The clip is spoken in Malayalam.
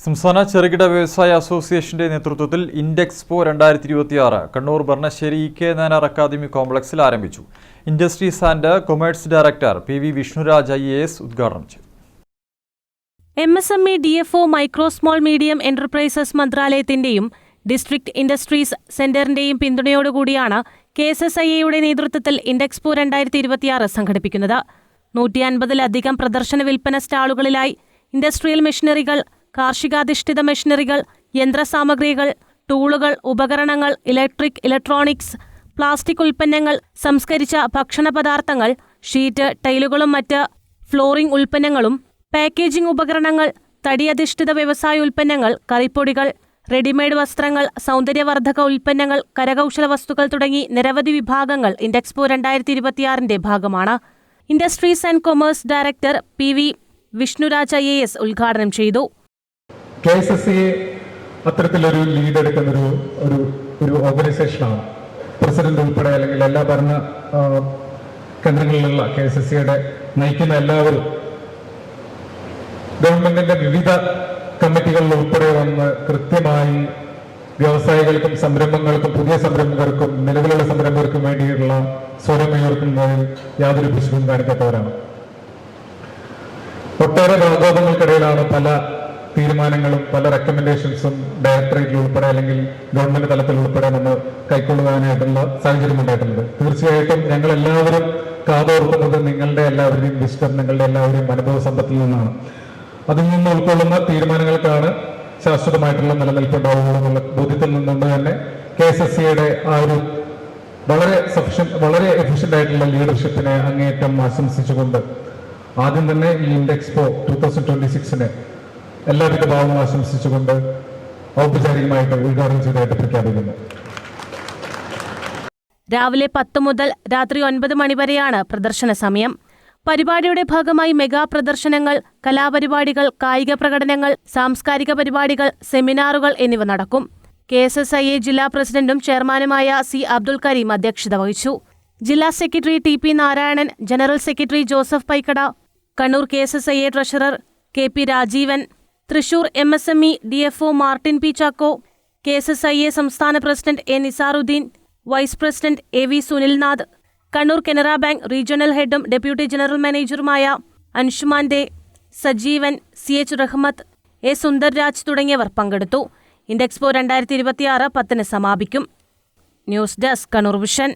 സംസ്ഥാന ചെറുകിട വ്യവസായ അസോസിയേഷന്റെ നേതൃത്വത്തിൽ Indexpo 2026 Kannur Barnassery K Nair Academy കോംപ്ലക്സിൽ ആരംഭിച്ചു. Industries and commerce director PV Vishnuraj IAS ഉദ്ഘാടനം ചെയ്തു. MSME DFO micro small medium enterprises മന്ത്രാലയത്തിന്റെയും ഡിസ്ട്രിക്ട് ഇൻഡസ്ട്രീസ് സെന്ററിന്റെയും പിന്തുണയോടുകൂടിയാണ് KSSIA-യുടെ നേതൃത്വത്തിൽ ഇൻഡെക്സ്പോ 2026 സംഘടിപ്പിക്കുന്നത്. 150-ലധികം പ്രദർശന വിൽപ്പന സ്റ്റാളുകളിലായി ഇൻഡസ്ട്രിയൽ മെഷീനറികൾ, കാർഷികാധിഷ്ഠിത മെഷീനറികൾ, യന്ത്രസാമഗ്രികൾ, ടൂളുകൾ, ഉപകരണങ്ങൾ, ഇലക്ട്രോണിക്സ്, പ്ലാസ്റ്റിക് ഉൽപ്പന്നങ്ങൾ, സംസ്കരിച്ച ഭക്ഷണപദാർത്ഥങ്ങൾ, ഷീറ്റ്, ടൈലുകളും മറ്റ് ഫ്ലോറിംഗ് ഉൽപ്പന്നങ്ങളും, പാക്കേജിംഗ് ഉപകരണങ്ങൾ, തടിയധിഷ്ഠിത വ്യവസായ ഉൽപ്പന്നങ്ങൾ, കറിപ്പൊടികൾ, റെഡിമെയ്ഡ് വസ്ത്രങ്ങൾ, സൗന്ദര്യവർദ്ധക ഉൽപ്പന്നങ്ങൾ, കരകൗശല വസ്തുക്കൾ തുടങ്ങി നിരവധി വിഭാഗങ്ങൾ ഇൻഡെക്സ്പോ 2026 ഭാഗമാണ്. Industries and commerce director PV Vishnuraj IAS ഉദ്ഘാടനം ചെയ്തു. KSSIA അത്തരത്തിലൊരു ലീഡ് എടുക്കുന്ന ഒരു ഓർഗനൈസേഷനാണ്. പ്രസിഡന്റ് ഉൾപ്പെടെ അല്ലെങ്കിൽ എല്ലാ ഭരണ കേന്ദ്രങ്ങളിലുള്ള KSSIA-യുടെ നയിക്കുന്ന എല്ലാവരും ഗവൺമെന്റിന്റെ വിവിധ കമ്മിറ്റികളിൽ ഉൾപ്പെടെ വന്ന് കൃത്യമായി വ്യവസായികൾക്കും സംരംഭങ്ങൾക്കും പുതിയ സംരംഭകർക്കും നിലവിലുള്ള സംരംഭകർക്കും വേണ്ടിയിട്ടുള്ള സ്വരമുയർത്തുന്നതിൽ യാതൊരു പിശുക്കും കാണിക്കാത്തവരാണ്. ഒട്ടേറെ വാഗ്വാദങ്ങൾക്കിടയിലാണ് പല തീരുമാനങ്ങളും പല റെക്കമെൻഡേഷൻസും ഡയറക്ടറേറ്റിൽ ഉൾപ്പെടെ അല്ലെങ്കിൽ ഗവൺമെന്റ് തലത്തിൽ ഉൾപ്പെടെ നമ്മൾ കൈക്കൊള്ളുവാനായിട്ടുള്ള സാഹചര്യം ഉണ്ടായിട്ടുള്ളത്. തീർച്ചയായിട്ടും ഞങ്ങൾ എല്ലാവരും കാതോർക്കുന്നത് നിങ്ങളുടെ എല്ലാവരുടെയും വിസ്റ്റം, നിങ്ങളുടെ എല്ലാവരുടെയും അനുഭവ സമ്പത്തിൽ നിന്നാണ്. അതിൽ നിന്ന് ഉൾക്കൊള്ളുന്ന തീരുമാനങ്ങൾക്കാണ് ശാശ്വതമായിട്ടുള്ള നിലനിൽപ്പുണ്ടാവുക എന്നുള്ള ബോധ്യത്തിൽ നിന്നുകൊണ്ട് തന്നെ KSSIA-യുടെ ആ ഒരു വളരെ എഫിഷ്യന്റ് ആയിട്ടുള്ള ലീഡർഷിപ്പിനെ അങ്ങേയറ്റം ആശംസിച്ചുകൊണ്ട് ആദ്യം തന്നെ ഈ ഇൻഡെക്സ്പോ 2026 എല്ലാവിധ ഭാവവും ആശംസിച്ചുകൊണ്ട് ഔപചാരികമായിട്ട് ഉദ്ഘാടനം ചെയ്തതായിട്ട് പ്രഖ്യാപിക്കുന്നു. രാവിലെ 10 മുതൽ രാത്രി 9 മണി വരെയാണ് പ്രദർശന സമയം. പരിപാടിയുടെ ഭാഗമായി മെഗാ പ്രദർശനങ്ങൾ, കലാപരിപാടികൾ, കായിക പ്രകടനങ്ങൾ, സാംസ്കാരിക പരിപാടികൾ, സെമിനാറുകൾ എന്നിവ നടക്കും. KSSIA ജില്ലാ പ്രസിഡന്റും ചെയർമാനുമായ C. അബ്ദുൽ കരീം അധ്യക്ഷത വഹിച്ചു. ജില്ലാ secretary TP Narayanan, general secretary Joseph Paikada, Kannur KSSIA treasurer KP Rajeevan, Thrissur MSME DFO Martin P. Chacko, KSSIA സംസ്ഥാന president A. Nisaruddin, vice president AV Sunilnath, Kannur Canara Bank regional ഹെഡും ഡെപ്യൂട്ടി ജനറൽ മാനേജറുമായ അൻഷുമാൻ ഡേ, സജീവൻ, CH റഹ്മത്ത്, A. സുന്ദർരാജ് തുടങ്ങിയവർ പങ്കെടുത്തു. ഇൻഡെക്സ്പോ 2026 10 സമാപിക്കും. News desk Kannur vision.